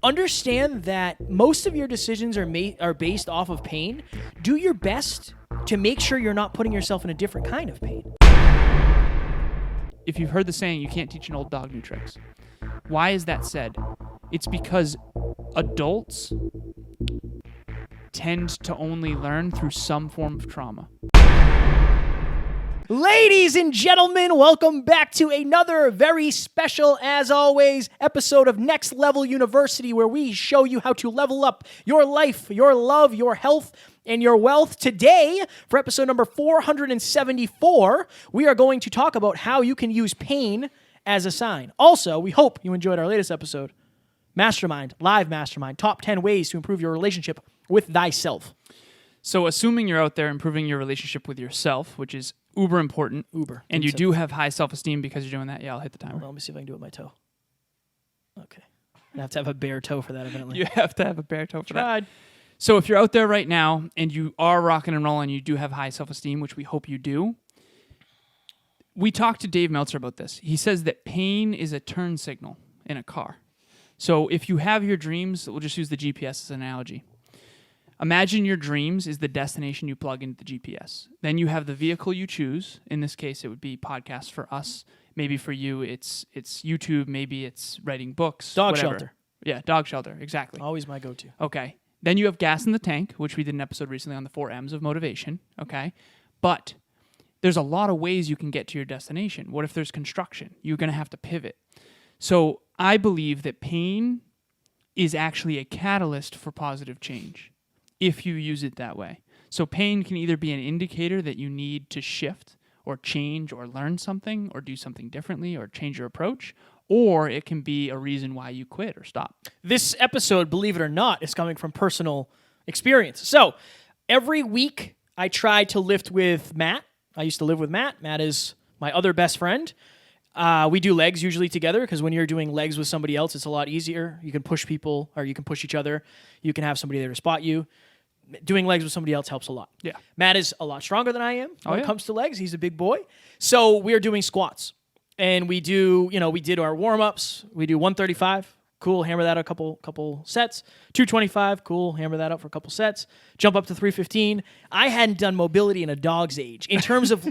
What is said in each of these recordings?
understand that most of your decisions are based off of pain. Do your best to make sure you're not putting yourself in a different kind of pain. If you've heard the saying, you can't teach an old dog new tricks. Why is that said? It's because adults tend to only learn through some form of trauma. Ladies and gentlemen, welcome back to another very special, as always, episode of Next Level University, where we show you how to level up your life, your love, your health, and your wealth. Today, for episode number 474, we are going to talk about how you can use pain as a sign. Also, we hope you enjoyed our latest episode, Mastermind, live Mastermind, top 10 ways to improve your relationship with thyself. So assuming you're out there improving your relationship with yourself, which is uber important, and you do have high self-esteem because you're doing that, yeah, I'll hit the timer. Hold on, let me see if I can do it with my toe. Okay. I have to have a bare toe for that, evidently. You have to have a bare toe for that. So if you're out there right now and you are rocking and rolling, you do have high self-esteem, which we hope you do. We talked to Dave Meltzer about this. He says that pain is a turn signal in a car. So if you have your dreams, we'll just use the GPS as an analogy. Imagine your dreams is the destination you plug into the GPS. Then you have the vehicle you choose. In this case, it would be podcasts for us. Maybe for you, it's YouTube. Maybe it's writing books. Dog whatever. shelter. Yeah, dog shelter. Exactly. Always my go-to. Okay. Then you have gas in the tank, which we did an episode recently on the 4 M's of motivation. Okay. But there's a lot of ways you can get to your destination. What if there's construction? You're going to have to pivot. So I believe that pain is actually a catalyst for positive change, if you use it that way. So pain can either be an indicator that you need to shift or change or learn something or do something differently or change your approach, or it can be a reason why you quit or stop. This episode, believe it or not, is coming from personal experience. So every week I try to lift with Matt. I used to live with Matt. Matt is my other best friend. We do legs usually together because when you're doing legs with somebody else, it's a lot easier. You can push people or you can push each other. You can have somebody there to spot you. Doing legs with somebody else helps a lot. Yeah. Matt is a lot stronger than I am when it comes to legs. He's a big boy. So we're doing squats. And we did our warm-ups. We do 135. Cool, hammer that out a couple sets. 225. Cool, hammer that out for a couple sets. Jump up to 315. I hadn't done mobility in a dog's age. In terms of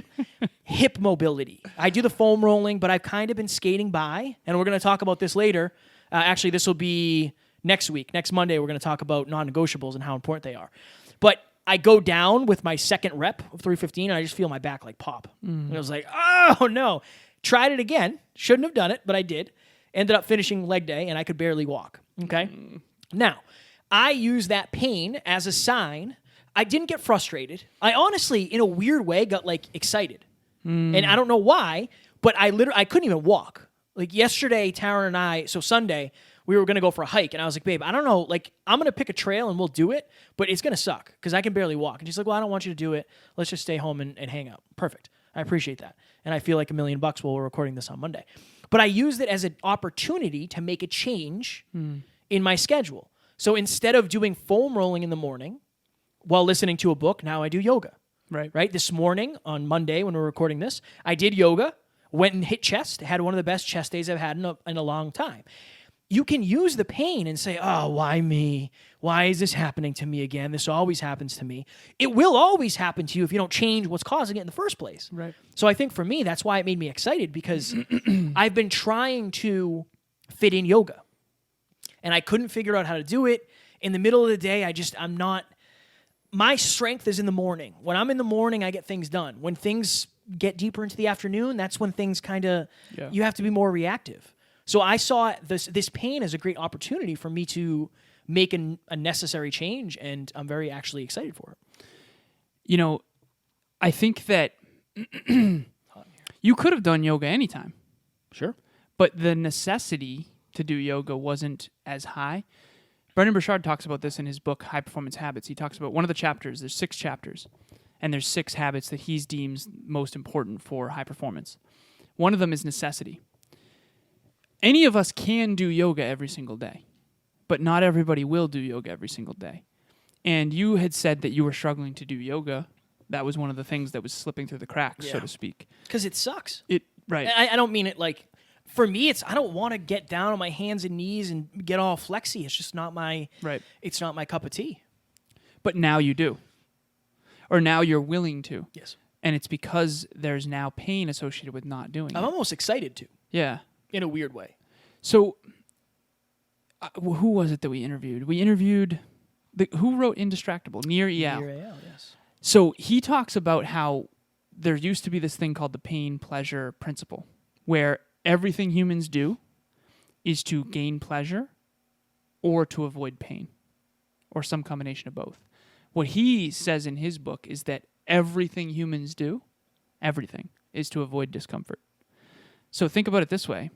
hip mobility, I do the foam rolling, but I've kind of been skating by. And we're going to talk about this later. Actually, this will be next week. Next Monday, we're going to talk about non-negotiables and how important they are. But I go down with my second rep of 315, and I just feel my back like pop. And I was like, oh, no. Tried it again. Shouldn't have done it, but I did. Ended up finishing leg day, and I could barely walk. Okay? Now, I use that pain as a sign. I didn't get frustrated. I honestly, in a weird way, got like excited. And I don't know why, but I couldn't even walk. Like yesterday, Taryn and I, so Sunday, we were going to go for a hike, and I was like, babe, I don't know, like, I'm going to pick a trail, and we'll do it, but it's going to suck, because I can barely walk. And she's like, well, I don't want you to do it. Let's just stay home and hang out. Perfect. I appreciate that. And I feel like $1 million while we're recording this on Monday. But I used it as an opportunity to make a change in my schedule. So instead of doing foam rolling in the morning while listening to a book, now I do yoga. Right? This morning, on Monday, when we're recording this, I did yoga, went and hit chest, had one of the best chest days I've had in a long time. You can use the pain and say, oh, why me? Why is this happening to me again? This always happens to me. It will always happen to you if you don't change what's causing it in the first place. Right. So I think for me, that's why it made me excited, because I've been trying to fit in yoga. And I couldn't figure out how to do it. In the middle of the day, I'm not... My strength is in the morning. When I'm in the morning, I get things done. When things get deeper into the afternoon, that's when things kind of... Yeah. You have to be more reactive. So I saw this pain as a great opportunity for me to make a necessary change, and I'm very actually excited for it. You know, I think that you could have done yoga anytime. Sure. But the necessity to do yoga wasn't as high. Brendan Burchard talks about this in his book, High Performance Habits. He talks about one of the chapters, there's 6 chapters, and there's 6 habits that he deems most important for high performance. One of them is necessity. Any of us can do yoga every single day, but not everybody will do yoga every single day. And you had said that you were struggling to do yoga. That was one of the things that was slipping through the cracks, so to speak. Because it sucks. Right. I don't mean it like for me, I don't want to get down on my hands and knees and get all flexy. It's just not my It's not my cup of tea. But now you do. Or now you're willing to. Yes. And it's because there's now pain associated with not doing it. I'm almost excited to. Yeah. In a weird way. So, who was it that we interviewed? We interviewed who wrote Indistractable? Nir Eyal. Nir Eyal, yes. So he talks about how there used to be this thing called the pain-pleasure principle, where everything humans do is to gain pleasure or to avoid pain, or some combination of both. What he says in his book is that everything humans do, everything, is to avoid discomfort. So think about it this way.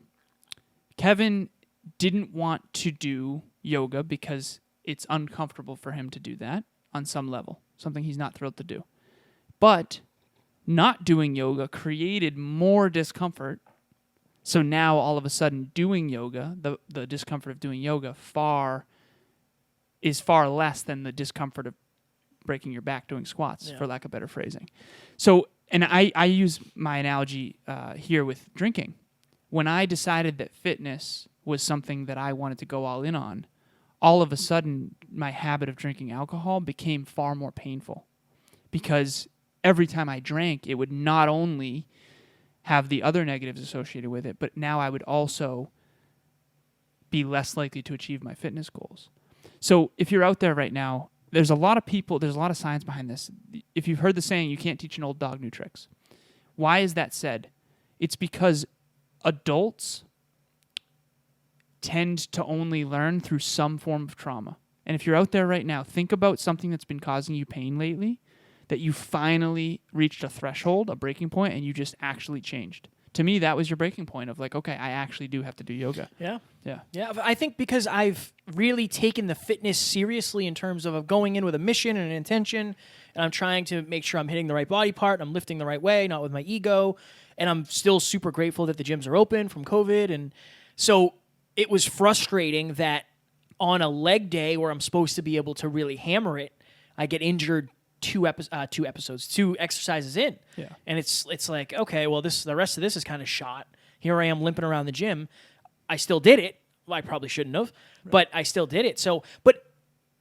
Kevin didn't want to do yoga because it's uncomfortable for him to do that on some level, something he's not thrilled to do. But not doing yoga created more discomfort. So now all of a sudden doing yoga, the discomfort of doing yoga is far less than the discomfort of breaking your back doing squats, for lack of better phrasing. So, and I use my analogy here with drinking. When I decided that fitness was something that I wanted to go all in on, all of a sudden my habit of drinking alcohol became far more painful, because every time I drank, it would not only have the other negatives associated with it, but now I would also be less likely to achieve my fitness goals. So if you're out there right now, there's a lot of people, there's a lot of science behind this. If you've heard the saying, you can't teach an old dog new tricks. Why is that said? It's because adults tend to only learn through some form of trauma. And if you're out there right now, think about something that's been causing you pain lately, that you finally reached a threshold, a breaking point, and you just actually changed. To me, that was your breaking point of like, okay, I actually do have to do yoga. Yeah. Yeah. Yeah. I think because I've really taken the fitness seriously in terms of going in with a mission and an intention, and I'm trying to make sure I'm hitting the right body part, and I'm lifting the right way, not with my ego. And I'm still super grateful that the gyms are open from COVID. And so it was frustrating that on a leg day where I'm supposed to be able to really hammer it, I get injured two exercises in. Yeah. And it's like, okay, well, the rest of this is kind of shot. Here I am limping around the gym. I still did it. Well, I probably shouldn't have, but I still did it. So, but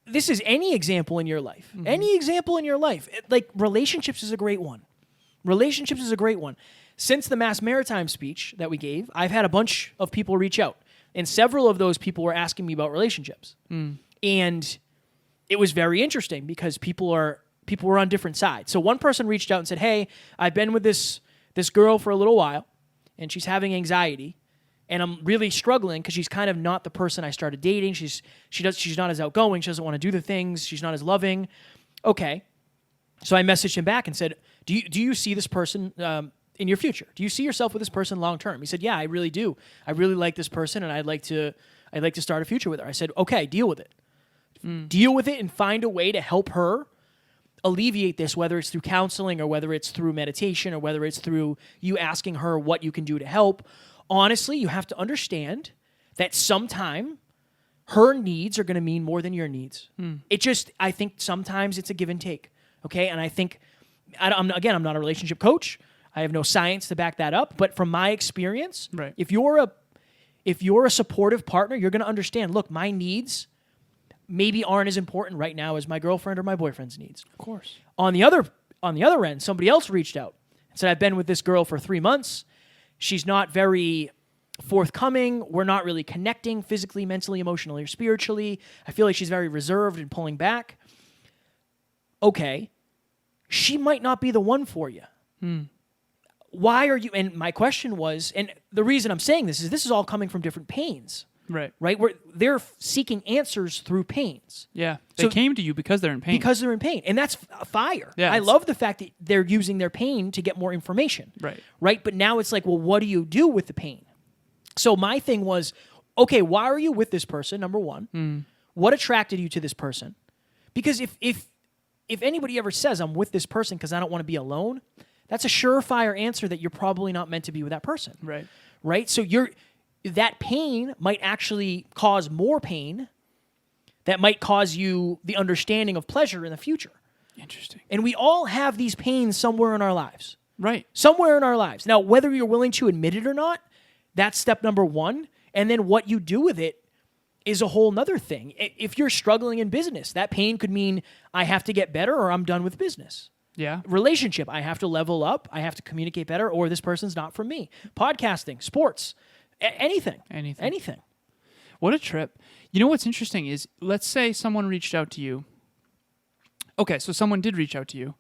this is any example in your life. Mm-hmm. Any example in your life. Like relationships is a great one. Relationships is a great one. Since the Mass Maritime speech that we gave, I've had a bunch of people reach out, and several of those people were asking me about relationships. And it was very interesting because people were on different sides. So one person reached out and said, "Hey, I've been with this girl for a little while, and she's having anxiety, and I'm really struggling because she's kind of not the person I started dating. She's not as outgoing. She doesn't want to do the things. She's not as loving." Okay, so I messaged him back and said, "Do you see this person in your future? Do you see yourself with this person long term?" He said, "Yeah, I really do. I really like this person, and I'd like to start a future with her." I said, "Okay, deal with it. Deal with it and find a way to help her alleviate this, whether it's through counseling or whether it's through meditation or whether it's through you asking her what you can do to help." Honestly, you have to understand that sometime her needs are going to mean more than your needs. I think sometimes it's a give and take. Okay. And I think, I'm not a relationship coach. I have no science to back that up. But from my experience, right, if you're a supportive partner, you're going to understand, look, my needs maybe aren't as important right now as my girlfriend or my boyfriend's needs. Of course. On the other end, somebody else reached out and said, "I've been with this girl for 3 months. She's not very forthcoming. We're not really connecting physically, mentally, emotionally, or spiritually. I feel like she's very reserved and pulling back." Okay. She might not be the one for you. Why are you? And my question was, and the reason I'm saying this is all coming from different pains. Right. Where they're seeking answers through pains. Yeah. They came to you because they're in pain. Because they're in pain. And that's fire. Yeah, I love the fact that they're using their pain to get more information. Right. Right? But now it's like, well, what do you do with the pain? So my thing was, okay, why are you with this person, number one? What attracted you to this person? Because if anybody ever says, "I'm with this person because I don't want to be alone," that's a surefire answer that you're probably not meant to be with that person. Right. Right? So that pain might actually cause more pain that might cause you the understanding of pleasure in the future. Interesting. And we all have these pains somewhere in our lives. Right. Somewhere in our lives. Now, whether you're willing to admit it or not, That's step number one. And then what you do with it is a whole nother thing. If you're struggling in business, that pain could mean I have to get better or I'm done with business. Yeah. Relationship, I have to level up, I have to communicate better, or this person's not for me. Podcasting, sports, anything. What a trip. You know what's interesting is, let's say someone reached out to you. Okay, so someone did reach out to you,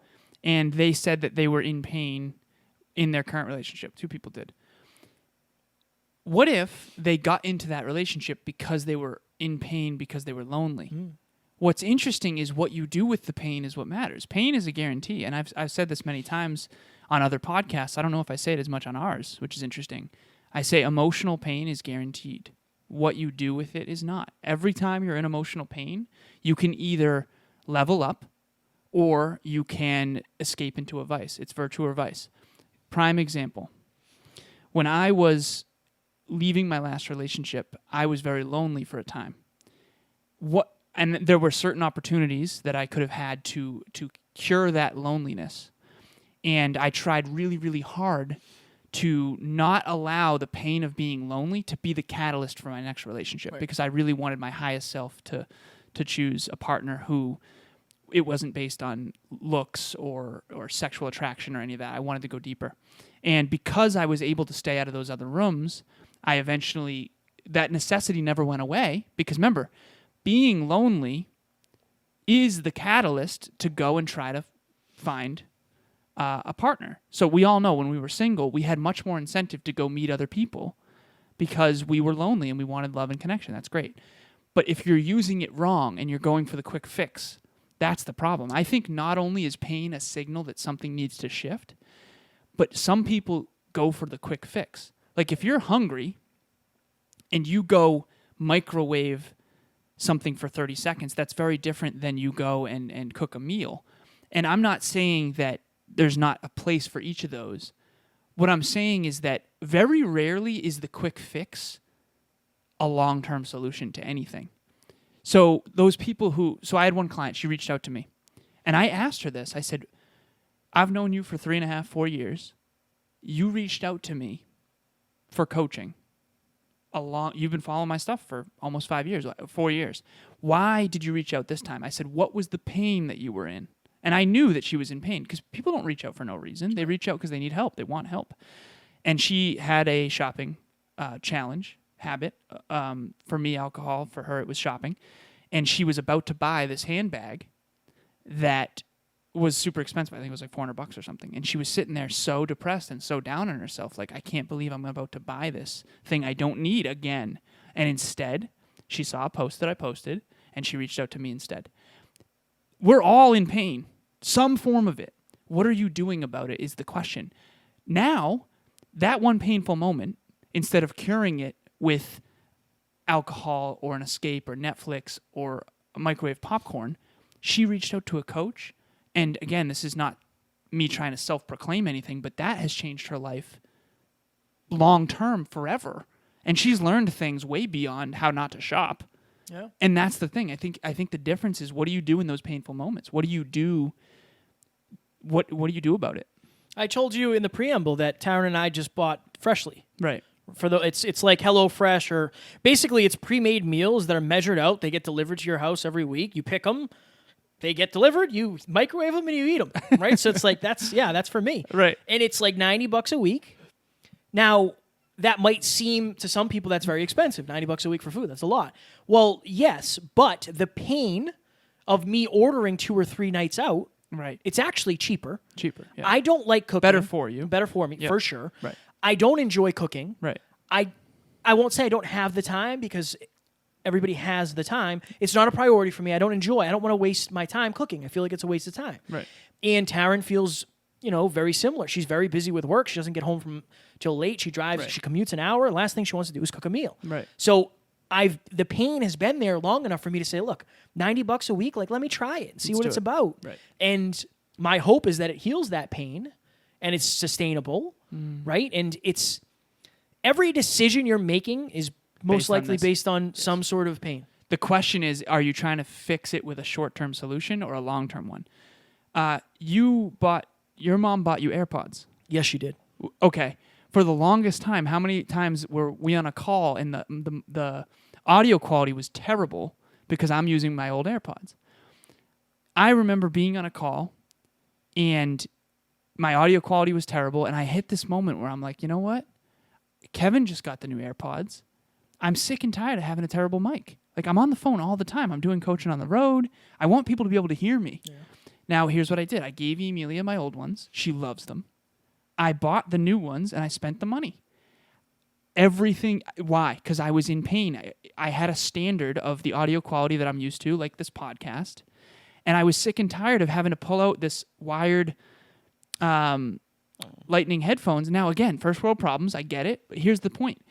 and they said that they were in pain in their current relationship. 2 people did. What if they got into that relationship because they were in pain because they were lonely? What's interesting is what you do with the pain is what matters. Pain is a guarantee, and I've said this many times on other podcasts. I don't know if I say it as much on ours, which is interesting. I say emotional pain is guaranteed. What you do with it is not. Every time you're in emotional pain, you can either level up or you can escape into a vice. It's virtue or vice. Prime example. When I was leaving my last relationship, I was very lonely for a time. And there were certain opportunities that I could have had to cure that loneliness. And I tried really, really hard to not allow the pain of being lonely to be the catalyst for my next relationship, because I really wanted my highest self to choose a partner who it wasn't based on looks or sexual attraction or any of that. I wanted to go deeper. And because I was able to stay out of those other rooms, I eventually, that necessity never went away, because remember, being lonely is the catalyst to go and try to find a partner. So we all know when we were single, we had much more incentive to go meet other people because we were lonely and we wanted love and connection. That's great. But if you're using it wrong and you're going for the quick fix, that's the problem. I think not only is pain a signal that something needs to shift, but some people go for the quick fix. Like if you're hungry and you go microwave something for 30 seconds, that's very different than you go and cook a meal. And I'm not saying that there's not a place for each of those. What I'm saying is that very rarely is the quick fix a long-term solution to anything. So those people so I had one client, she reached out to me, and I asked her this. I said, I've known you for 3.5, 4 years. You reached out to me for coaching. You've been following my stuff for almost 5 years, 4 years. Why did you reach out this time? I said, what was the pain that you were in? And I knew that she was in pain, because people don't reach out for no reason. They reach out because they need help. They want help. And she had a shopping challenge habit. For me, alcohol. For her, it was shopping. And she was about to buy this handbag that was super expensive. I think it was like $400 or something. And she was sitting there so depressed and so down on herself. Like, I can't believe I'm about to buy this thing I don't need again. And instead, she saw a post that I posted, and she reached out to me instead. We're all in pain, some form of it. What are you doing about it is the question. Now, that one painful moment, instead of curing it with alcohol or an escape or Netflix or a microwave popcorn, she reached out to a coach. And again, this is not me trying to self-proclaim anything, but that has changed her life long-term, forever. And she's learned things way beyond how not to shop. Yeah. And that's the thing. I think the difference is, what do you do in those painful moments? What do you do? What do you do about it? I told you in the preamble that Taryn and I just bought Freshly. Right. It's like HelloFresh, or basically it's pre-made meals that are measured out. They get delivered to your house every week. You pick them, they get delivered, you microwave them, and you eat them. Right. So it's like that's for me. Right. And it's like $90 a week. Now, that might seem to some people that's very expensive. $90 a week for food, that's a lot. Well, yes, but the pain of me ordering 2 or 3 nights out, right? It's actually cheaper. Yeah. I don't like cooking. Better for you. Better for me, yep. For sure. Right. I don't enjoy cooking. Right. I won't say I don't have the time, because everybody has the time. It's not a priority for me. I don't want to waste my time cooking. I feel like it's a waste of time. Right. And Taryn feels, very similar. She's very busy with work. She doesn't get home till late. She drives, She commutes an hour. The last thing she wants to do is cook a meal. Right. So the pain has been there long enough for me to say, look, $90 a week, like, let me try it and see what it's about. Right. And my hope is that it heals that pain and it's sustainable, right? And it's every decision you're making is most likely based on some sort of pain. The question is, are you trying to fix it with a short-term solution or a long-term one? Your mom bought you AirPods. Yes, she did. Okay. For the longest time, how many times were we on a call and the audio quality was terrible because I'm using my old AirPods? I remember being on a call and my audio quality was terrible, and I hit this moment where I'm like, you know what? Kevin just got the new AirPods. I'm sick and tired of having a terrible mic. Like, I'm on the phone all the time. I'm doing coaching on the road. I want people to be able to hear me. Yeah. Now, here's what I did. I gave Emilia my old ones. She loves them. I bought the new ones, and I spent the money. Everything. Why? Because I was in pain. I had a standard of the audio quality that I'm used to, like this podcast, and I was sick and tired of having to pull out this wired Lightning headphones. Now, again, first world problems. I get it. But here's the point.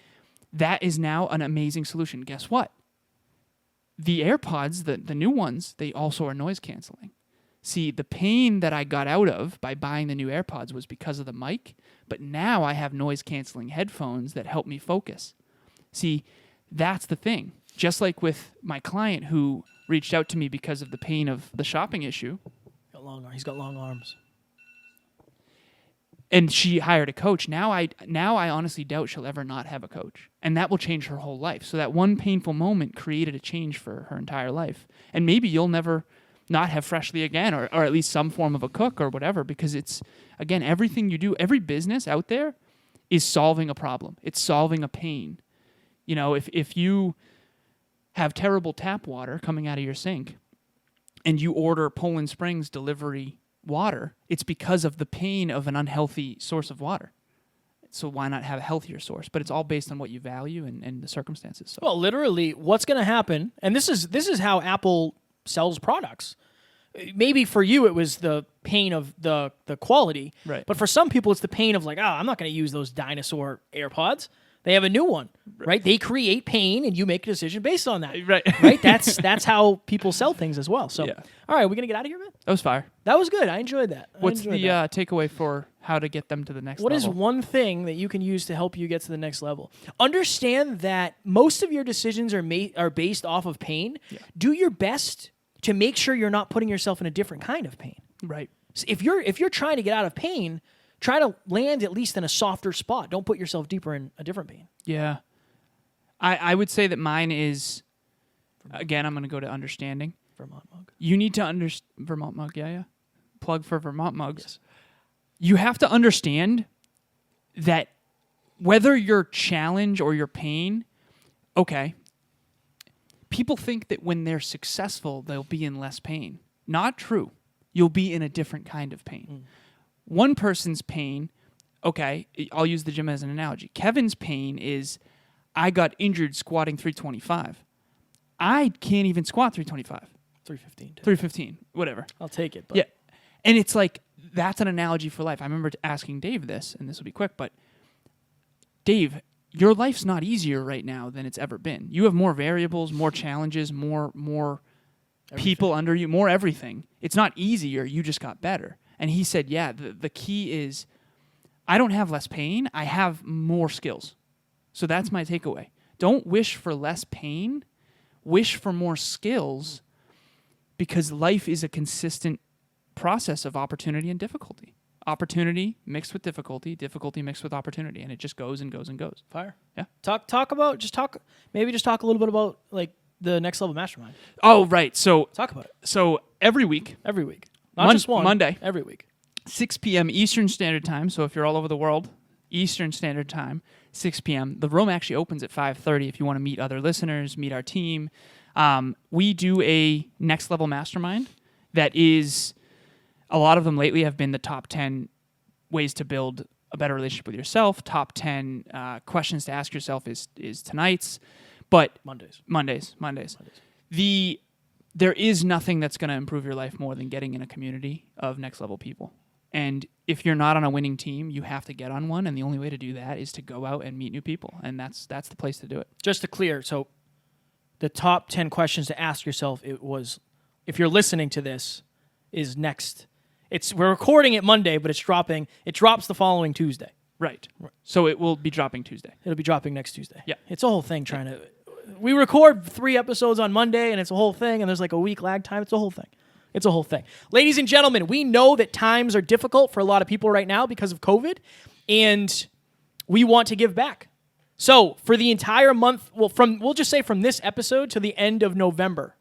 That is now an amazing solution. Guess what? The AirPods, the new ones, they also are noise canceling. See, the pain that I got out of by buying the new AirPods was because of the mic, but now I have noise canceling headphones that help me focus. See, that's the thing. Just like with my client who reached out to me because of the pain of the shopping issue. He's got long arms. And she hired a coach. Now I honestly doubt she'll ever not have a coach. And that will change her whole life. So that one painful moment created a change for her entire life. And maybe you'll never not have Freshly again, or at least some form of a cook or whatever, because it's, again, everything you do, every business out there is solving a problem. It's solving a pain. You know, if you have terrible tap water coming out of your sink and you order Poland Springs delivery water, it's because of the pain of an unhealthy source of water. So why not have a healthier source? But it's all based on what you value and the circumstances. So. Well, literally, what's going to happen, and this is how Apple sells products. Maybe for you it was the pain of the quality, right? But for some people it's the pain of like, oh, I'm not going to use those dinosaur AirPods. They have a new one, right? They create pain, and you make a decision based on that, right? Right? That's how people sell things as well. So, yeah. All right, we're gonna get out of here, man. That was fire. That was good. I enjoyed that. What's the takeaway for how to get them to the next level? What is one thing that you can use to help you get to the next level? Understand that most of your decisions are based off of pain. Yeah. Do your best to make sure you're not putting yourself in a different kind of pain. Right. So if you're trying to get out of pain, try to land at least in a softer spot. Don't put yourself deeper in a different pain. Yeah. I would say that mine is, again, I'm going to go to understanding. Vermont mug. You need to Vermont mug, yeah. Plug for Vermont mugs. Yes. You have to understand that whether your challenge or your pain, okay, people think that when they're successful, they'll be in less pain. Not true. You'll be in a different kind of pain. One person's pain, okay, I'll use the gym as an analogy. Kevin's pain is, I got injured squatting 325. I can't even squat 325. 315. 315, whatever. I'll take it. But. Yeah. And it's like, that's an analogy for life. I remember asking Dave this, and this will be quick, but Dave, your life's not easier right now than it's ever been. You have more variables, more challenges, more people under you, more everything. It's not easier. You just got better. And he said, yeah, the key is I don't have less pain. I have more skills. So that's my takeaway. Don't wish for less pain. Wish for more skills, because life is a consistent process of opportunity and difficulty. Opportunity mixed with difficulty, difficulty mixed with opportunity, and it just goes and goes and goes. Fire. Yeah. Talk a little bit about like the Next Level Mastermind. Oh, right. So talk about it. So every week. Not just one. Monday. Every week. 6 p.m. Eastern Standard Time. So if you're all over the world, Eastern Standard Time, 6 p.m. The room actually opens at 5:30 if you want to meet other listeners, meet our team. We do a Next Level Mastermind that is, a lot of them lately have been the top 10 ways to build a better relationship with yourself. Top 10 questions to ask yourself is tonight's. But Mondays. There is nothing that's going to improve your life more than getting in a community of next level people. And if you're not on a winning team, you have to get on one. And the only way to do that is to go out and meet new people. And that's the place to do it. Just to clear, so the top 10 questions to ask yourself, it was, if you're listening to this, is next. We're recording it Monday, but it drops the following Tuesday. Right. So it will be dropping Tuesday. It'll be dropping next Tuesday. Yeah. It's a whole thing we record 3 episodes on Monday, and it's a whole thing, and there's like a week lag time. It's a whole thing. Ladies and gentlemen, we know that times are difficult for a lot of people right now because of COVID, and we want to give back. So for the entire month, we'll just say from this episode to the end of November,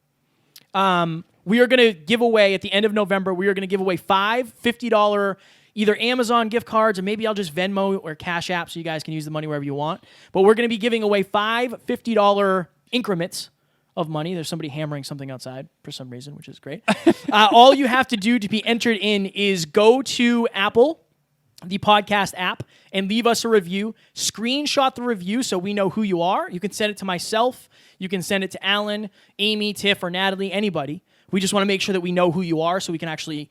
we are going to give away at the end of November. We are going to give away five $50 either Amazon gift cards, or maybe I'll just Venmo or Cash App so you guys can use the money wherever you want. But we're going to be giving away five $50 increments of money. There's somebody hammering something outside for some reason, which is great. All you have to do to be entered in is go to Apple, the podcast app, and leave us a review. Screenshot the review so we know who you are. You can send it to myself. You can send it to Alan, Amy, Tiff, or Natalie, anybody. We just want to make sure that we know who you are so we can actually,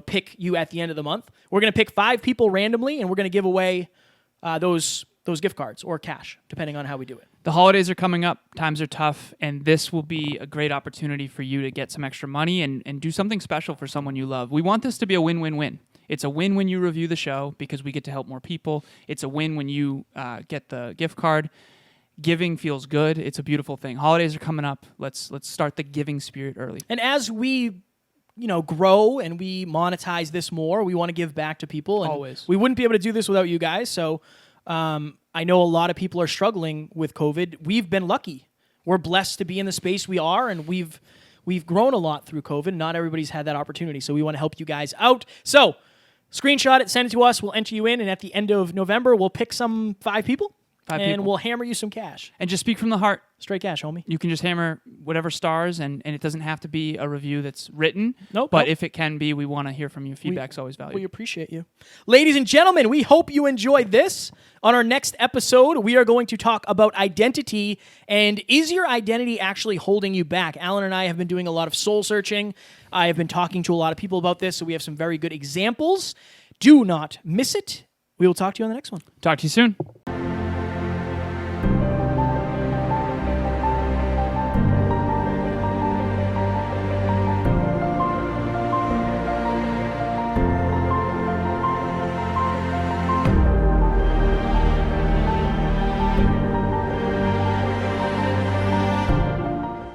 pick you at the end of the month. We're going to pick 5 people randomly, and we're going to give away those gift cards or cash, depending on how we do it. The holidays are coming up. Times are tough, and this will be a great opportunity for you to get some extra money and do something special for someone you love. We want this to be a win-win-win. It's a win when you review the show because we get to help more people. It's a win when you get the gift card. Giving feels good. It's a beautiful thing. Holidays are coming up. Let's start the giving spirit early. And as we grow and we monetize this more, we want to give back to people. And always. We wouldn't be able to do this without you guys. So I know a lot of people are struggling with COVID. We've been lucky. We're blessed to be in the space we are, and we've grown a lot through COVID. Not everybody's had that opportunity, so we want to help you guys out. So screenshot it, send it to us. We'll enter you in, and at the end of November, we'll pick some 5 people. We'll hammer you some cash. And just speak from the heart. Straight cash, homie. You can just hammer whatever stars, and it doesn't have to be a review that's written. Nope. But if it can be, we want to hear from you. Feedback's always valuable. We appreciate you. Ladies and gentlemen, we hope you enjoyed this. On our next episode, we are going to talk about identity, and is your identity actually holding you back? Alan and I have been doing a lot of soul searching. I have been talking to a lot of people about this, so we have some very good examples. Do not miss it. We will talk to you on the next one. Talk to you soon.